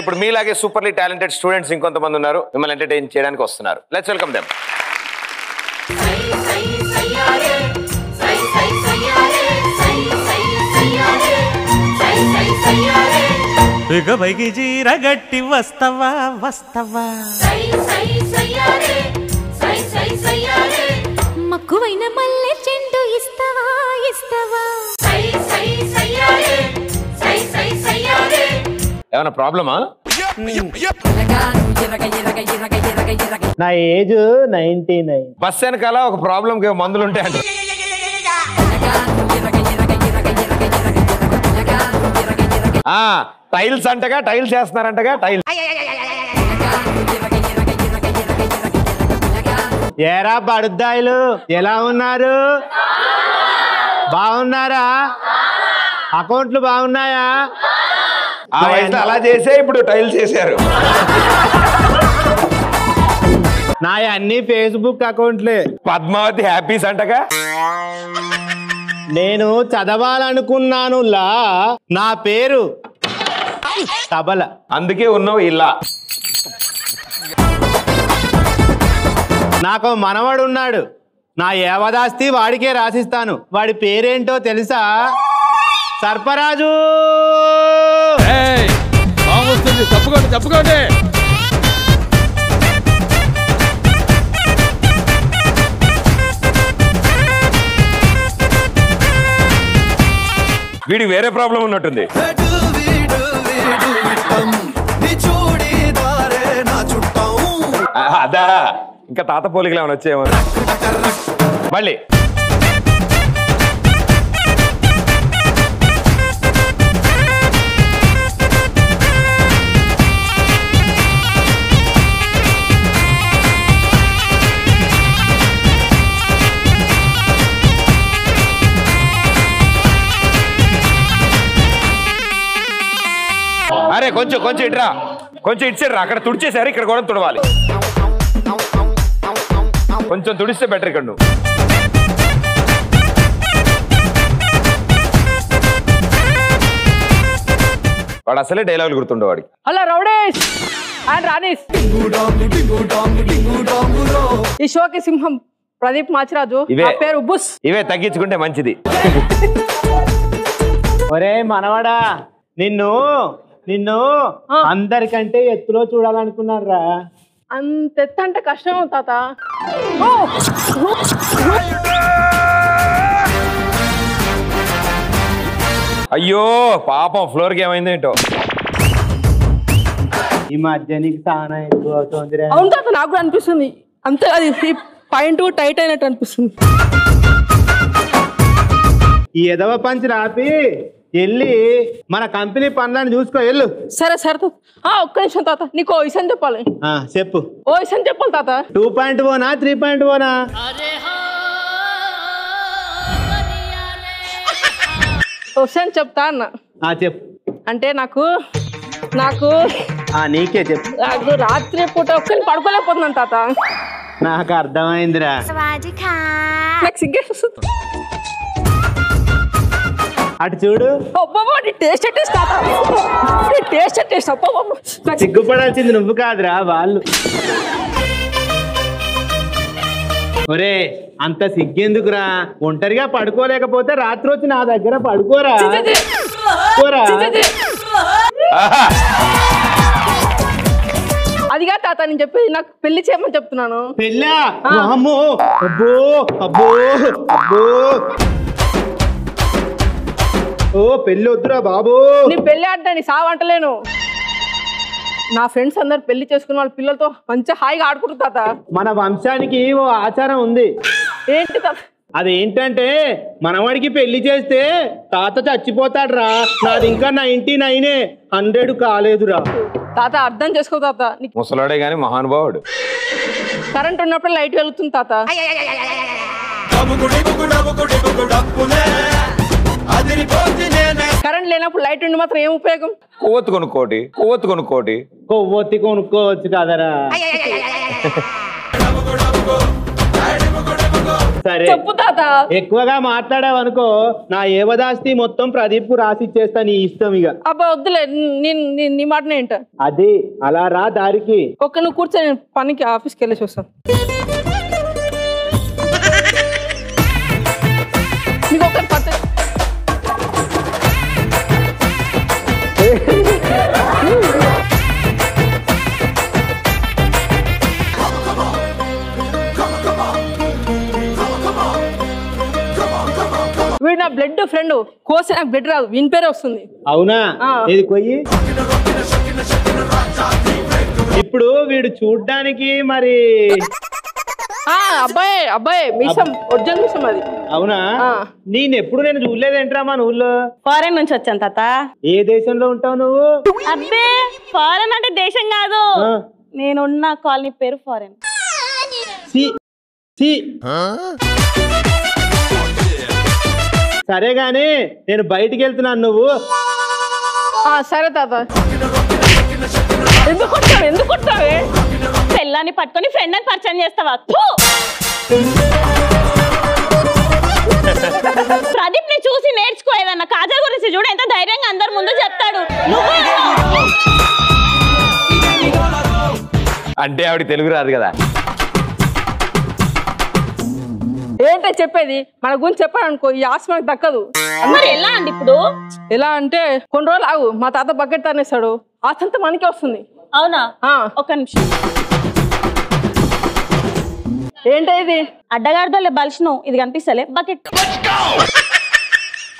ఇప్పుడు మీలాగే superbly talented students ఇంకొంతమంది ఉన్నారు, మిమ్మల్ని ఎంటర్టైన్ చేయడానికి వస్తున్నారు. Let's welcome them. బిగబైకి జీరగట్టి వస్తవా వస్తవా, మక్కువైన మల్లె చెండు ఇస్తవా ఇస్తవా. ఏమైనా ప్రాబ్లమా? నా ఏజ్ 99. బస్ వెనకాల ఒక ప్రాబ్లం మందులు ఉంటాయంట. టైల్స్ అంటగా, టైల్స్ వేస్తున్నారంటగా, టైల్స్. ఏరా బడుద్దాయిలు ఎలా ఉన్నారు? బాగున్నారా? అకౌంట్లు బాగున్నాయా? ఆ వయసులో అలా చేసే ఇప్పుడు టైల్స్ చేశారు. నా అన్ని ఫేస్బుక్ అకౌంట్లే. పద్మావతి హ్యాపీస్ అంటగా. నేను చదవాలనుకున్నాను లా, నా పేరు తబల, అందుకే ఉన్నావు ఇలా. నాకు మనవడు ఉన్నాడు, నా యావదాస్తి వాడికే రాసిస్తాను. వాడి పేరేంటో తెలుసా? సర్పరాజు. తప్పుకోండి తప్పుకోండి. వీడికి వేరే ప్రాబ్లం ఉన్నట్టుంది. అదా ఇంకా తాత పోలికలు ఏమైనా వచ్చేమో మళ్ళీ. అరే కొంచెం కొంచెం ఇట్రా, కొంచెం ఇచ్చారా. అక్కడ తుడిచేసారు, ఇక్కడ కూడా తుడవాలి. కొంచెం తుడిస్తే బెటర్. ఇక్కడ నువ్వు వాడు అసలే డైలాగులు గుర్తుండే వాడికి. హలో రౌడీస్ అండ్ రాణీస్, ఈ షోకి సింహం ప్రదీప్ మాచిరాజు, నా పేరు బుస్. ఇవే తగ్గించుకుంటే మంచిది. ఒరే మనవడా, నిన్ను నిన్ను అందరికంటే ఎత్తులో చూడాలనుకున్నారా? అంత ఎత్తు అంటే కష్టం తాత. అయ్యో పాపం, ఫ్లోర్కి ఏమైంది ఏంటో. ఈ మధ్య నీకు చాలా ఎక్కువ అవుతుంది. అవును తాత, నాకు కూడా అనిపిస్తుంది. అంతే, అది పాయింట్ టైట్ అయినట్టు అనిపిస్తుంది. ఈ ఎదవ పంచి రాపి వెళ్ళి మన కంపెనీ పనులను చూసుకో వెళ్ళు. సరే సరే తాత. ఒక్క నిమిషం తాత, నీకు ఓ విషయం చెప్పాలి. చెప్పు. ఓ విషయం చెప్పాలి తాత. 2.0 3.0? విషయం చెప్తా అన్న. చెప్పు. అంటే నాకు నాకు నీకే చెప్పు. నాకు రాత్రి పూట ఒక్కరిని పడుకోలేకపోతున్నాను తాత. నాకు అర్థమైందిరా. నాకు సిగ్గేస్తుంది. అటు చూడు. సిగ్గుపడాల్సింది నువ్వు కాదురా, వాళ్ళు. ఒరే అంత సిగ్గెందుకురా? ఒంటరిగా పడుకోలేకపోతే రాత్రి వచ్చి నా దగ్గర పడుకోరా. అదిగా తాత నేను చెప్పేది, నాకు పెళ్లి చేయమని చెప్తున్నాను. పెళ్ళా? అబ్బో అబ్బో అబ్బో. ఓ పెళ్ళి వద్దురా బాబు. నీ పెళ్లి అంటే నీ సావు అంటలేను. నా ఫ్రెండ్స్ అందరు పెళ్లి చేసుకుని వాళ్ళ పిల్లలతో మంచిగా హాయిగా ఆడుకుంటారు తాత. మన వంశానికి ఓ ఆచారం ఉంది. ఏంటి తాత? అదేంటంటే మనవాడికి పెళ్లి చేస్తే తాత చచ్చిపోతాడు రా. నాది ఇంకా 99, 100 కాలేదురా. తాత అర్థం చేసుకో తాత. ముసలాడే గాని మహానుభావుడు. కరెంట్ ఉన్నప్పుడు లైట్ వెలుగుతుంది తాత. కరెంట్ లేనప్పుడు లైట్ ఉండి మాత్రం ఏం ఉపయోగం? కొవ్వొత్తి కొనుక్కోటి, కొవ్వొత్తి కొనుక్కోటి. కొవ్వొత్తి కొనుక్కోవచ్చు కదరా. అరే చెప్పు తాత. ఎక్కువగా మాట్లాడావు అనుకో నా ఏవదాస్తి మొత్తం ప్రదీప్ కు రాసి ఇచ్చేస్తా, నీ ఇష్టం ఇక. అబ్బా వద్దులే, నీ మాటనే ఏంట. అది అలా రా దారికి. నువ్వు కూర్చొని నేను పనికి ఆఫీస్కి వెళ్ళేసి వస్తాను. నీకు ఒకటి పట్ట వీడు నా బ్లడ్ ఫ్రెండ్, కోసి నాకు బ్లడ్ రాదు, వీని పేరే వస్తుంది. అవునా? ఇది కొయ్యి. ఇప్పుడు వీడు చూడ్డానికి మరి అబ్బాయి మిసం, ఒరిజినల్ మిసం అది. అవునా? నేను చూడలేదేంట్రా మన ఊళ్ళో. ఫారెన్ నుంచి వచ్చాను తాత. ఏ దేశంలో ఉంటావు నువ్వు? అబ్బే ఫారెన్ అంటే దేశం కాదు, నేనున్న కాలనీ పేరు ఫారెన్. సరే గాని నేను బయటికి వెళ్తున్నాను, నువ్వు. సరే తాత. ఎందుకు కొట్టావే? పెళ్ళాన్ని పట్టుకొని ఫ్రెండ్ అని పరిచయం చేస్తావా? ప్రదీప్ ని చూసి నేర్చుకో ఏదన్నా. కాజల్ గురించి చూడు ఎంత ధైర్యంగా అందరి ముందు చెప్తాడు. అంటే ఆవిడ తెలుగు రాదు కదా. ఏంటో చెప్పేది, మన గురించి చెప్పాలనుకో ఈ ఆశ మనకు దక్కదు. మరి ఎలా అండి ఇప్పుడు? ఎలా అంటే కొన్ని రోజులు ఆగు, మా తాత బకెట్ తనేస్తాడు, ఆశంతా మనకే వస్తుంది. అవునా? ఒక నిమిషం. ఏంటో ఇది? అడ్డగాడిదోలే బలిసిను, ఇది కనిపిస్తలే బకెట్.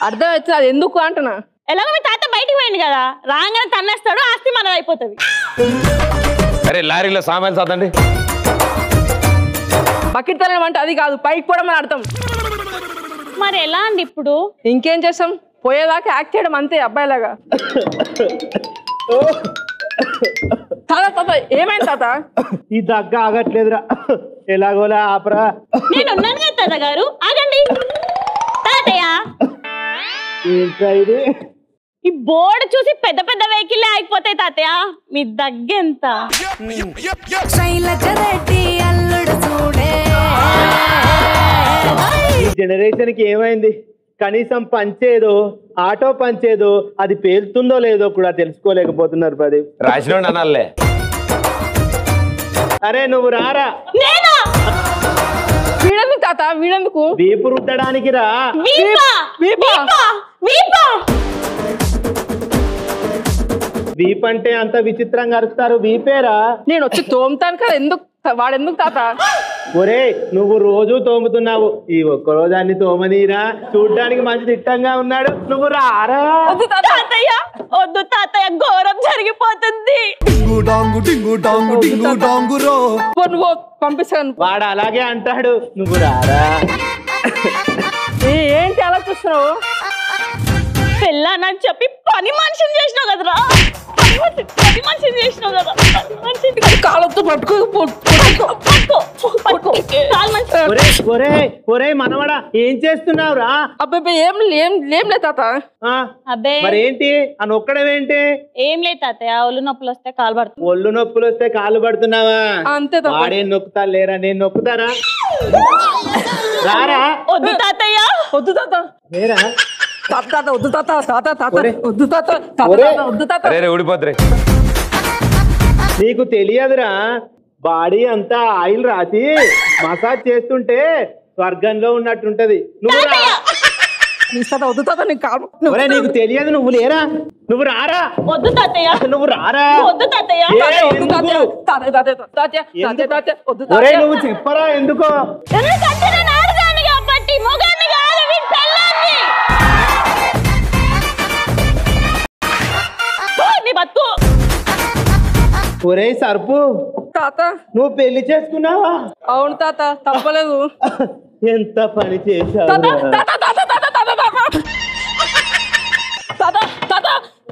అర్థం అవుతుంది, అది ఎందుకు అంటున్నా. ఎలాగో మీ తాత బయటికి పోయింది కదా, రాగానే తన్నేస్తాడు, ఆస్తి మనది అయిపోతుంది. అరే లారీలో సామాన్లు చదండి. బకెట్ తనడం అంటే అది కాదు, పైకి కూడా మన అర్థం. మరి ఎలా అండి ఇప్పుడు? ఇంకేం చేస్తాం, పోయేదాకా యాక్ట్ చేయడం అంతే అబ్బాయిలాగా. తాత ఏమైంది తాత? ఈ దగ్గ ఆగట్లేదురా, ఎలాగోలా ఆపరా. నేను ఉన్నాను కదా తాత గారు, ఆగండి. తాతయ్య ఇది ఈ బోర్డు చూసి పెద్ద పెద్ద వెహికల్ ఆగిపోతాయి తాతయ్య, మీ దగ్గెంత? ఈ జనరేషన్ కి ఏమైంది? కనీసం పంచేదో ఆటో పంచేదో అది పేలుతుందో లేదో కూడా తెలుసుకోలేకపోతున్నారు ప్రదీప్. రాసిన అనాలే. అరే నువ్వు రారా. వీడెందుకు తాత? వీడెందుకు? వీపు రుద్దడానికి రా. వీప్ అంటే అంత విచిత్రంగా అరుస్తారు, వీపేరా. నేను వచ్చి తోముతాను కదా, ఎందుకు వాడెందుకు తాత? ఒరే నువ్వు రోజు తోముతున్నావు, ఈ ఒక్క రోజు అన్ని తోమనీరా. చూడ్డానికి మంచి దిట్టంగా ఉన్నాడు, నువ్వు రారా. తాతయ్య వద్దు తాతయ్య, ఘోరం జరిగిపోతుంది. నువ్వు పంపిస్తాను. వాడు అలాగే అంటాడు, నువ్వు రారా. ఏంటి అలా చూస్తున్నావు? పెళ్ళానని చెప్పి పని మనిషిని చేసినావు కదరా, పని మనిషిని చేసినావు కదా. కాళ్ళతో ఒరే మనవడా ఏం చేస్తున్నావురా? అబ్బాయి ఏం లేదు తాత. అబ్బే మరేంటి అని ఒక్కడమేంటి? ఏం లేదు తాతయ్య, ఒళ్ళు నొప్పులు వస్తే కాలు పడుతుంది. ఒళ్ళు నొప్పులు వస్తే కాళ్ళు పడుతున్నావా? అంతే. వాడేం నొక్కుతా లేరా, నేను నొక్కుతారా? రారా. వద్దు తాతయ్య, వద్దు తాత. లేరా తాత వద్దు తాత. తాత తాత వద్దు తాత. వద్దు తాత. ఊడిపోతురే. నీకు తెలియదురా, బాడీ అంతా ఆయిల్ రాసి మసాజ్ చేస్తుంటే స్వర్గంలో ఉన్నట్టుంటది. నువ్వు వద్దు తాత. నీకు తెలియదు, నువ్వు లేరా, నువ్వు రారా. వద్దు తాతయ్య, నువ్వు రారా. వద్దు తాతయ్య, నువ్వు చెప్పరా ఎందుకో. ఒరే సర్పు తాత, నువ్వు పెళ్లి చేసుకున్నావా? అవును తాత, తప్పలేదు. ఎంత పని చేశావు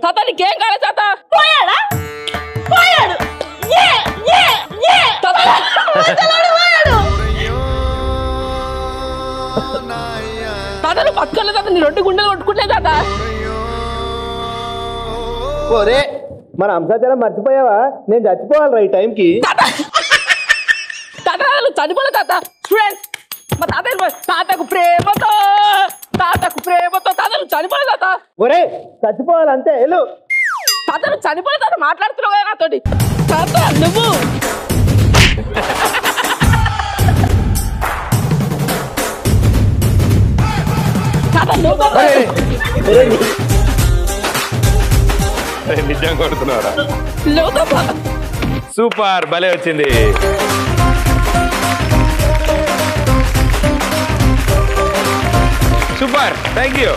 తాత. నీకేం కాలేదు తాత. పోయాడా? పోయాడు. తాత నువ్వు పట్టుకోలేదు తాత, నీ 2 గుండెలు కొట్టుకుంటలేదు తాత. ఒరే మన అంశాచారం మర్చిపోయావా? నేను చచ్చిపోవాలరా ఈ టైంకి. తాత నువ్వు చనిపోలే తాత. స్టూడెంట్స్ మా తాతకు ప్రేమతో తాతను చనిపోలేదు తాత. ఒరే చచ్చిపోవాలంతే వెళ్ళు. తాతను చనిపోలేదు తాత మాట్లాడుతున్నావు కదా నాతోటి. తాత నువ్వు తాత నువ్వు నిజం కొడుతున్నారా? నువ్వు తాత. సూపర్, భలే వచ్చింది. Super, thank you.